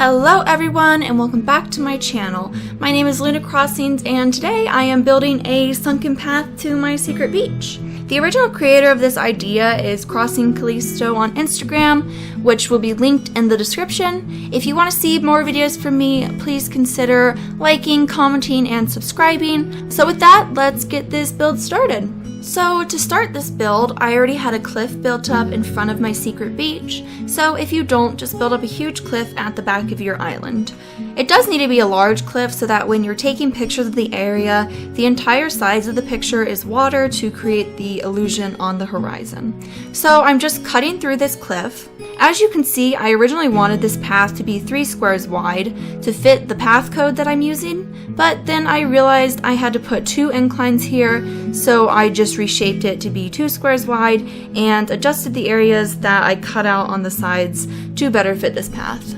Hello everyone and welcome back to my channel. My name is Luna Crossings and today I am building a sunken path to my secret beach. The original creator of this idea is Crossing Callisto on Instagram, which will be linked in the description. If you want to see more videos from me, please consider liking, commenting, and subscribing. So with that, let's get this build started. So to start this build, I already had a cliff built up in front of my secret beach, so if you don't, just build up a huge cliff at the back of your island. It does need to be a large cliff so that when you're taking pictures of the area, the entire size of the picture is water to create the illusion on the horizon. So I'm just cutting through this cliff. As you can see, I originally wanted this path to be 3 squares wide to fit the path code that I'm using, but then I realized I had to put 2 inclines here, so I just reshaped it to be 2 squares wide and adjusted the areas that I cut out on the sides to better fit this path.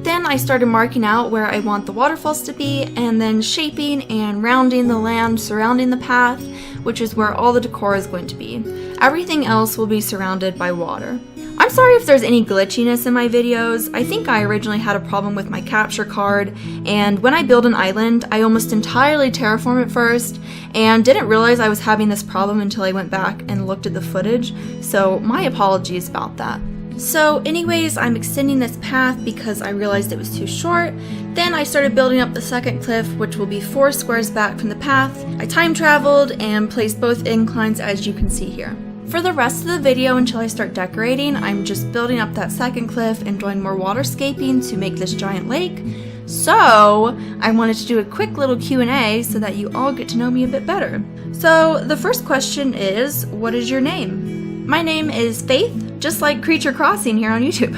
Then I started marking out where I want the waterfalls to be and then shaping and rounding the land surrounding the path, which is where all the decor is going to be. Everything else will be surrounded by water. I'm sorry if there's any glitchiness in my videos. I think I originally had a problem with my capture card, and when I build an island, I almost entirely terraform it first, and didn't realize I was having this problem until I went back and looked at the footage, so my apologies about that. So anyways, I'm extending this path because I realized it was too short. Then I started building up the second cliff, which will be 4 squares back from the path. I time traveled and placed both inclines as you can see here. For the rest of the video until I start decorating, I'm just building up that second cliff and doing more waterscaping to make this giant lake. So I wanted to do a quick little Q&A so that you all get to know me a bit better. So the first question is, what is your name? My name is Faith, just like Creature Crossing here on YouTube.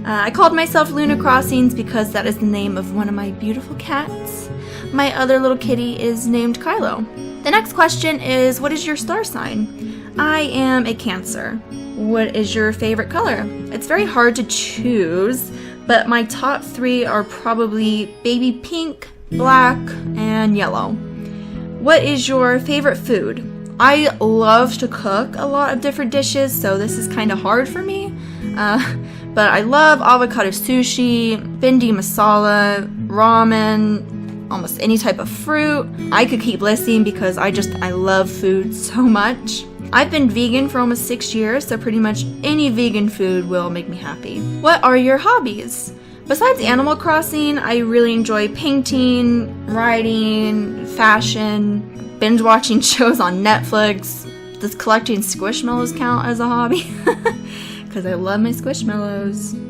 I called myself Luna Crossings because that is the name of one of my beautiful cats. My other little kitty is named Kylo. The next question is, what is your star sign? I am a Cancer. What is your favorite color? It's very hard to choose, but my top 3 are probably baby pink, black, and yellow. What is your favorite food? I love to cook a lot of different dishes, so this is kind of hard for me. But I love avocado sushi, bindi masala, ramen, almost any type of fruit. I could keep listing because I love food so much. I've been vegan for almost 6 years, so pretty much any vegan food will make me happy. What are your hobbies? Besides Animal Crossing, I really enjoy painting, writing, fashion, binge watching shows on Netflix. Does collecting Squishmallows count as a hobby? Because I love my Squishmallows.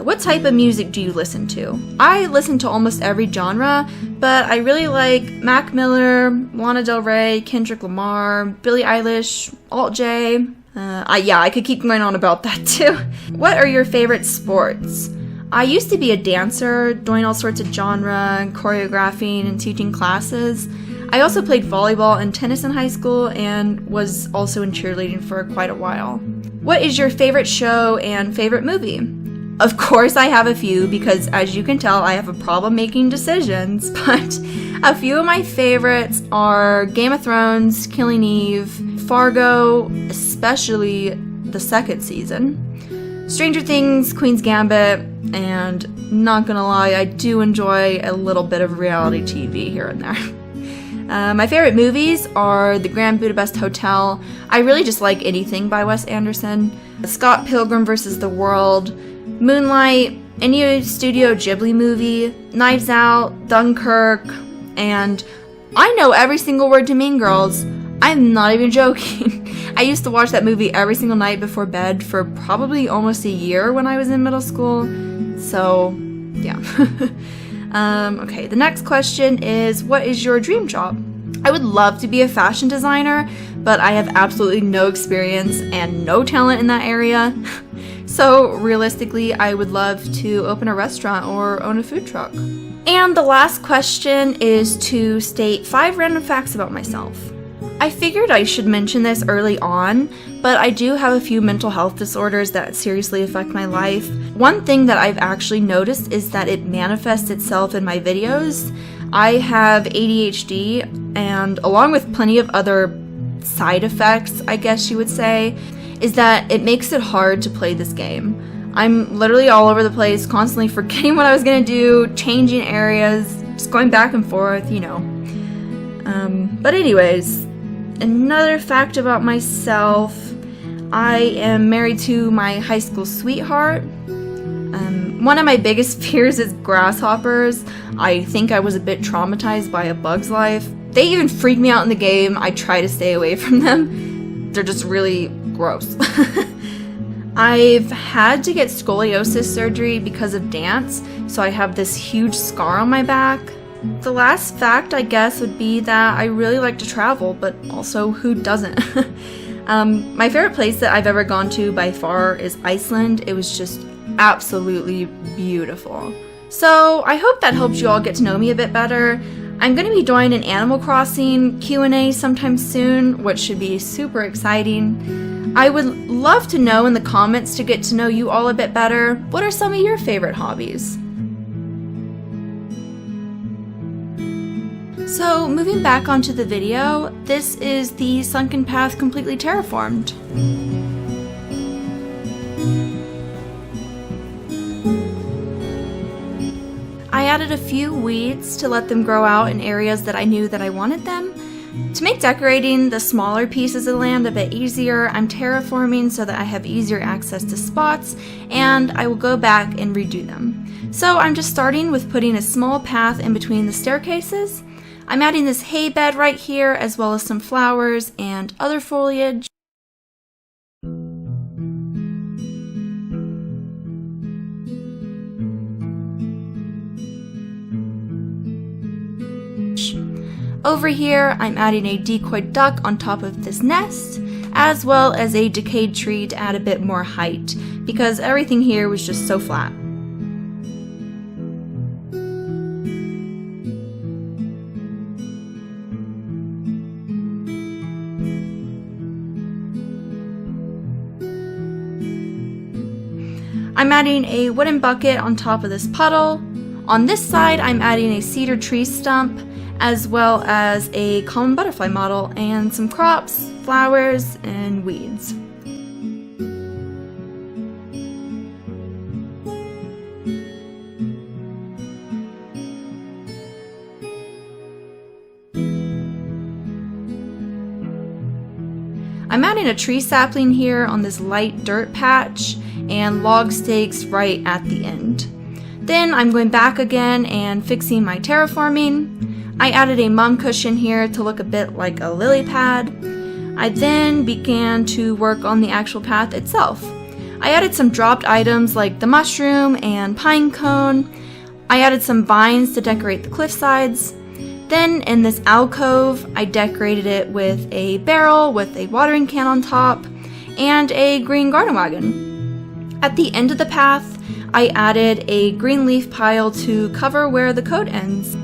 What type of music do you listen to? I listen to almost every genre, but I really like Mac Miller, Lana Del Rey, Kendrick Lamar, Billie Eilish, Alt J. I could keep going on about that too. What are your favorite sports? I used to be a dancer, doing all sorts of genre and choreographing and teaching classes. I also played volleyball and tennis in high school and was also in cheerleading for quite a while. What is your favorite show and favorite movie? Of course I have a few because, as you can tell, I have a problem making decisions, but a few of my favorites are Game of Thrones, Killing Eve, Fargo, especially the 2nd season, Stranger Things, Queen's Gambit, and not gonna lie, I do enjoy a little bit of reality TV here and there. My favorite movies are The Grand Budapest Hotel. I really just like anything by Wes Anderson. Scott Pilgrim vs. the World, Moonlight, any Studio Ghibli movie, Knives Out, Dunkirk, and I know every single word to Mean Girls. I'm not even joking. I used to watch that movie every single night before bed for probably almost a year when I was in middle school. So, yeah. Okay, the next question is, what is your dream job? I would love to be a fashion designer, but I have absolutely no experience and no talent in that area. So realistically, I would love to open a restaurant or own a food truck. And the last question is to state 5 random facts about myself. I figured I should mention this early on, but I do have a few mental health disorders that seriously affect my life. One thing that I've actually noticed is that it manifests itself in my videos. I have ADHD, and along with plenty of other side effects, I guess you would say, is that it makes it hard to play this game. I'm literally all over the place, constantly forgetting what I was gonna do, changing areas, just going back and forth, you know. But anyways, another fact about myself, I am married to my high school sweetheart. One of my biggest fears is grasshoppers. I think I was a bit traumatized by A Bug's Life. They even freak me out in the game. I try to stay away from them. They're just really gross. I've had to get scoliosis surgery because of dance, so I have this huge scar on my back. The last fact, I guess, would be that I really like to travel, but also who doesn't? My favorite place that I've ever gone to by far is Iceland. It was just absolutely beautiful. So I hope that helps you all get to know me a bit better. I'm going to be doing an Animal Crossing Q&A sometime soon, which should be super exciting. I would love to know in the comments to get to know you all a bit better. What are some of your favorite hobbies? So moving back onto the video, this is the sunken path completely terraformed. I added a few weeds to let them grow out in areas that I knew that I wanted them. To make decorating the smaller pieces of land a bit easier, I'm terraforming so that I have easier access to spots, and I will go back and redo them. So I'm just starting with putting a small path in between the staircases. I'm adding this hay bed right here, as well as some flowers and other foliage. Over here, I'm adding a decoy duck on top of this nest, as well as a decayed tree to add a bit more height, because everything here was just so flat. I'm adding a wooden bucket on top of this puddle. On this side, I'm adding a cedar tree stump, as well as a common butterfly model and some crops, flowers, and weeds. I'm adding a tree sapling here on this light dirt patch and log stakes right at the end. Then I'm going back again and fixing my terraforming. I added a mum cushion here to look a bit like a lily pad. I then began to work on the actual path itself. I added some dropped items like the mushroom and pine cone. I added some vines to decorate the cliff sides. Then in this alcove, I decorated it with a barrel with a watering can on top and a green garden wagon. At the end of the path, I added a green leaf pile to cover where the code ends.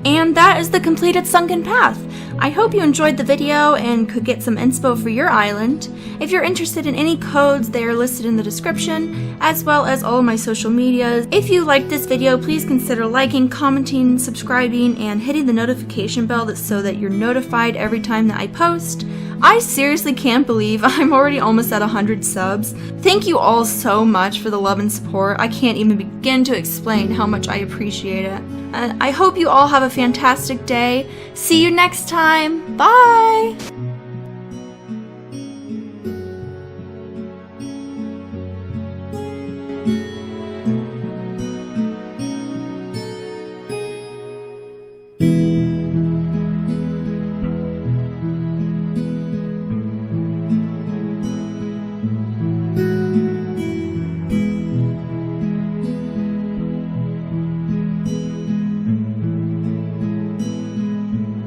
And that is the completed sunken path. I hope you enjoyed the video and could get some inspo for your island. If you're interested in any codes, they are listed in the description, as well as all of my social medias. If you liked this video, please consider liking, commenting, subscribing, and hitting the notification bell so that you're notified every time that I post. I seriously can't believe I'm already almost at 100 subs. Thank you all so much for the love and support. I can't even begin to explain how much I appreciate it. I hope you all have a fantastic day. See you next time. Bye!